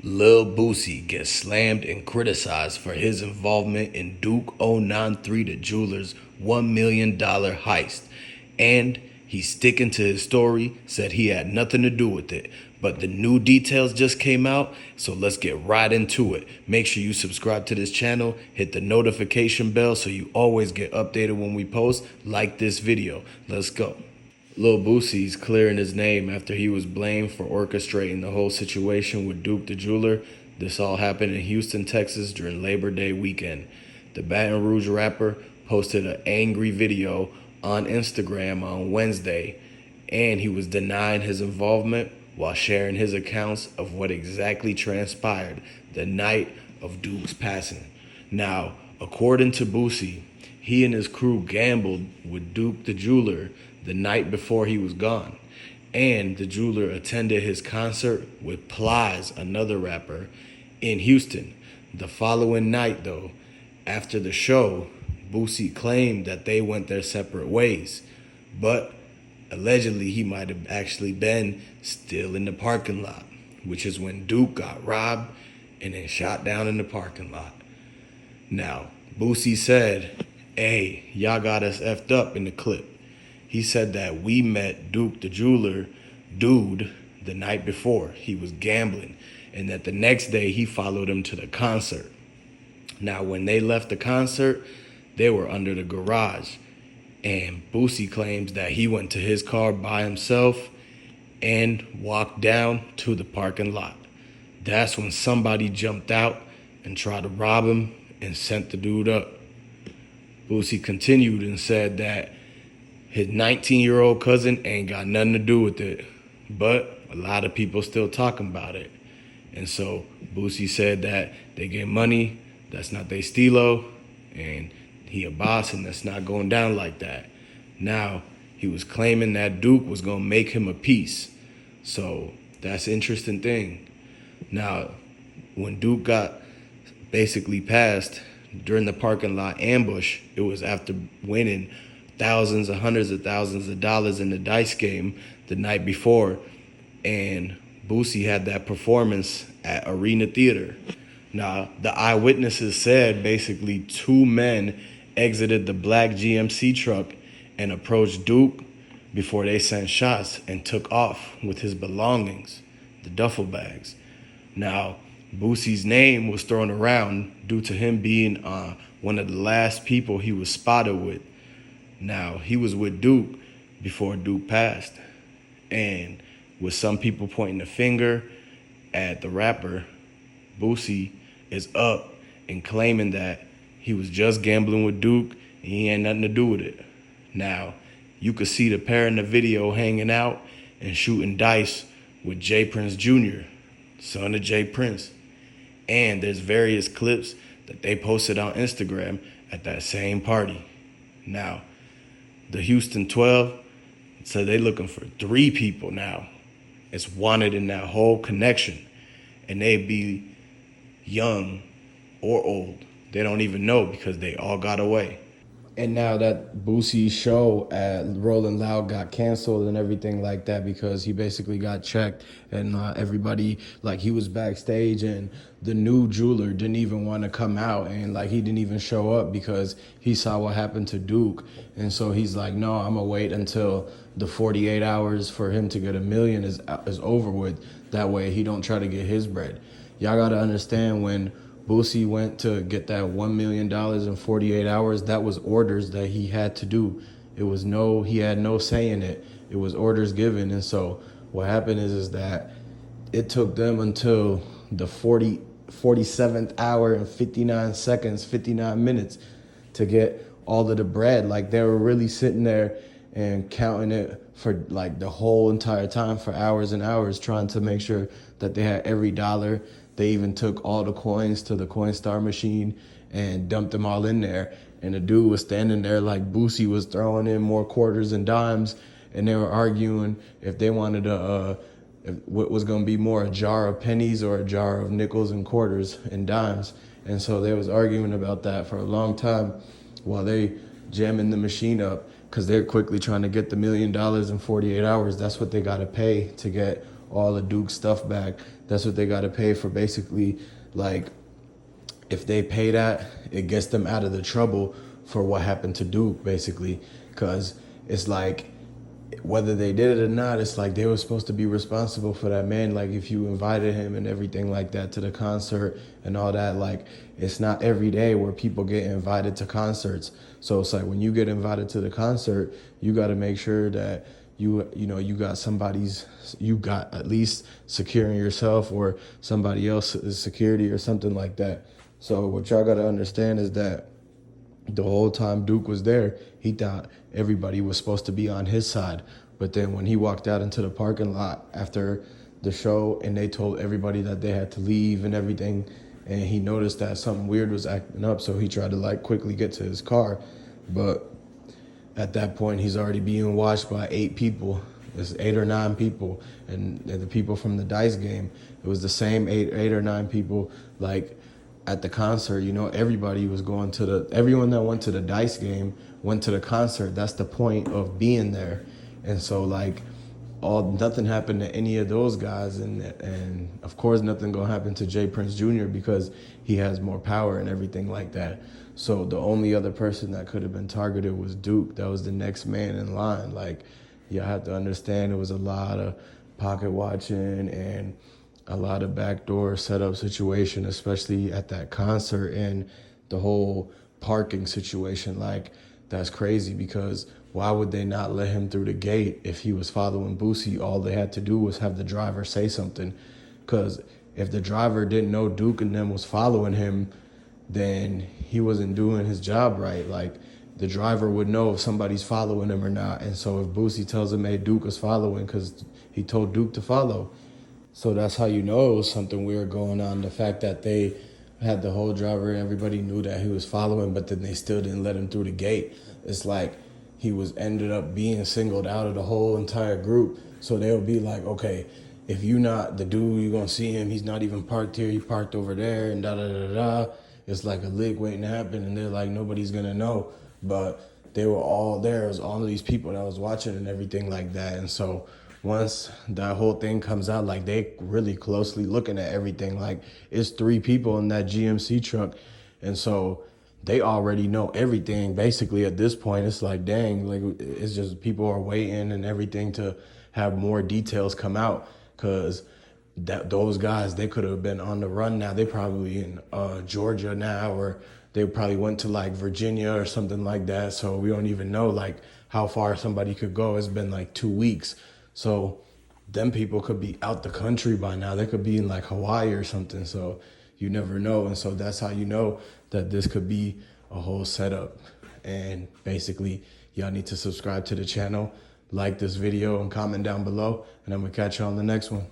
Lil Boosie gets slammed and criticized for his involvement in Duke 093 The Jeweler's $1 million heist. And he's sticking to his story, said he had nothing to do with it. But the new details just came out, so let's get right into it. Make sure you subscribe to this channel, hit the notification bell so you always get updated when we post. Like this video. Let's go. Lil Boosie's clearing his name after he was blamed for orchestrating the whole situation with Duke the Jeweler. This all happened in Houston, Texas during Labor Day weekend. The Baton Rouge rapper posted an angry video on Instagram on Wednesday, and he was denying his involvement while sharing his accounts of what exactly transpired the night of Duke's passing. Now, according to Boosie, he and his crew gambled with Duke the Jeweler the night before he was gone, and the jeweler attended his concert with Plies, another rapper, in Houston. The following night, though, after the show, Boosie claimed that they went their separate ways, but allegedly he might have actually been still in the parking lot, which is when Duke got robbed and then shot down in the parking lot. Now, Boosie said, "Hey, y'all got us effed up in the clip." He said that we met Duke the Jeweler dude the night before. He was gambling, and that the next day he followed him to the concert. Now, when they left the concert, they were under the garage, and Boosie claims that he went to his car by himself and walked down to the parking lot. That's when somebody jumped out and tried to rob him and sent the dude up. Boosie continued and said that his 19-year-old cousin ain't got nothing to do with it, but a lot of people still talking about it. And so Boosie said that they get money, that's not they stilo, and he a boss, and that's not going down like that. Now, he was claiming that Duke was going to make him a piece. So that's an interesting thing. Now, when Duke got basically passed during the parking lot ambush, it was after winning thousands or hundreds of thousands of dollars in the dice game the night before, and Boosie had that performance at Arena Theater. Now, the eyewitnesses said basically two men exited the black GMC truck and approached Duke before they sent shots and took off with his belongings, the duffel bags. Now, Boosie's name was thrown around due to him being one of the last people he was spotted with. Now, he was with Duke before Duke passed. And with some people pointing the finger at the rapper, Boosie is up and claiming that he was just gambling with Duke and he had nothing to do with it. Now, you could see the pair in the video hanging out and shooting dice with J. Prince Jr., son of J. Prince. And there's various clips that they posted on Instagram at that same party. Now, the Houston 12 said they looking for 3 people now. It's wanted in that whole connection. And they'd be young or old. They don't even know because they all got away. And now that Boosie's show at Rolling Loud got canceled and everything like that because he basically got checked and everybody, like he was backstage and the new jeweler didn't even want to come out and like he didn't even show up because he saw what happened to Duke. And so he's like, no, I'm going to wait until the 48 hours for him to get $1 million is over with. That way he don't try to get his bread. Y'all got to understand when Boosie went to get that $1 million in 48 hours, that was orders that he had to do. He had no say in it. It was orders given. And so what happened is that it took them until the 47th hour and 59 seconds, 59 minutes to get all of the bread. Like they were really sitting there and counting it for like the whole entire time for hours and hours, trying to make sure that they had every dollar. They even took all the coins to the Coinstar machine and dumped them all in there. And the dude was standing there like Boosie was throwing in more quarters and dimes, and they were arguing if they wanted what was going to be more, a jar of pennies or a jar of nickels and quarters and dimes. And so they was arguing about that for a long time while they jamming the machine up because they're quickly trying to get the $1 million in 48 hours. That's what they got to pay to get all the Duke stuff back That's what they got to pay for, basically. Like, if they pay that, it gets them out of the trouble for what happened to Duke, basically. Because it's like, whether they did it or not, it's like they were supposed to be responsible for that man. Like, if you invited him and everything like that to the concert and all that, like, it's not every day where people get invited to concerts. So it's like, when you get invited to the concert, you got to make sure that you got at least securing yourself or somebody else's security or something like that. So what y'all got to understand is that the whole time Duke was there, he thought everybody was supposed to be on his side. But then when he walked out into the parking lot after the show and they told everybody that they had to leave and everything, and he noticed that something weird was acting up, so he tried to like quickly get to his car. But at that point, he's already being watched by 8 people. There's 8 or 9 people, and the people from the Dice game. It was the same eight or 9 people, like, at the concert. You know, everybody was going to everyone that went to the Dice game went to the concert. That's the point of being there. And so, like, nothing happened to any of those guys, and of course nothing gonna happen to Jay Prince Jr. because he has more power and everything like that. So the only other person that could have been targeted was Duke. That was the next man in line. Like, you have to understand, it was a lot of pocket watching and a lot of backdoor setup situation, especially at that concert, and the whole parking situation. Like, that's crazy, because why would they not let him through the gate if he was following Boosie? All they had to do was have the driver say something. Because if the driver didn't know Duke and them was following him, then he wasn't doing his job right. Like, the driver would know if somebody's following him or not. And so if Boosie tells him, hey, Duke is following, because he told Duke to follow. So that's how you know it was something weird going on. The fact that they had the whole driver, everybody knew that he was following, but then they still didn't let him through the gate. It's like he ended up being singled out of the whole entire group. So they'll be like, okay, if you not the dude, you're gonna see him, he's not even parked here, he parked over there, and da-da-da-da. It's like a lick waiting to happen, and they're like, nobody's gonna know. But they were all there. It was all of these people that was watching and everything like that. And so once that whole thing comes out, like, they really closely looking at everything. Like, it's 3 people in that GMC truck. And so they already know everything basically at this point. It's like, dang, like, it's just people are waiting and everything to have more details come out, because those guys, they could have been on the run now. They probably in Georgia now, or they probably went to like Virginia or something like that. So we don't even know like how far somebody could go. It's been like 2 weeks. So them people could be out the country by now. They could be in like Hawaii or something. So you never know. And so that's how you know that this could be a whole setup. And basically, y'all need to subscribe to the channel, like this video, and comment down below. And I'm going to catch you on the next one.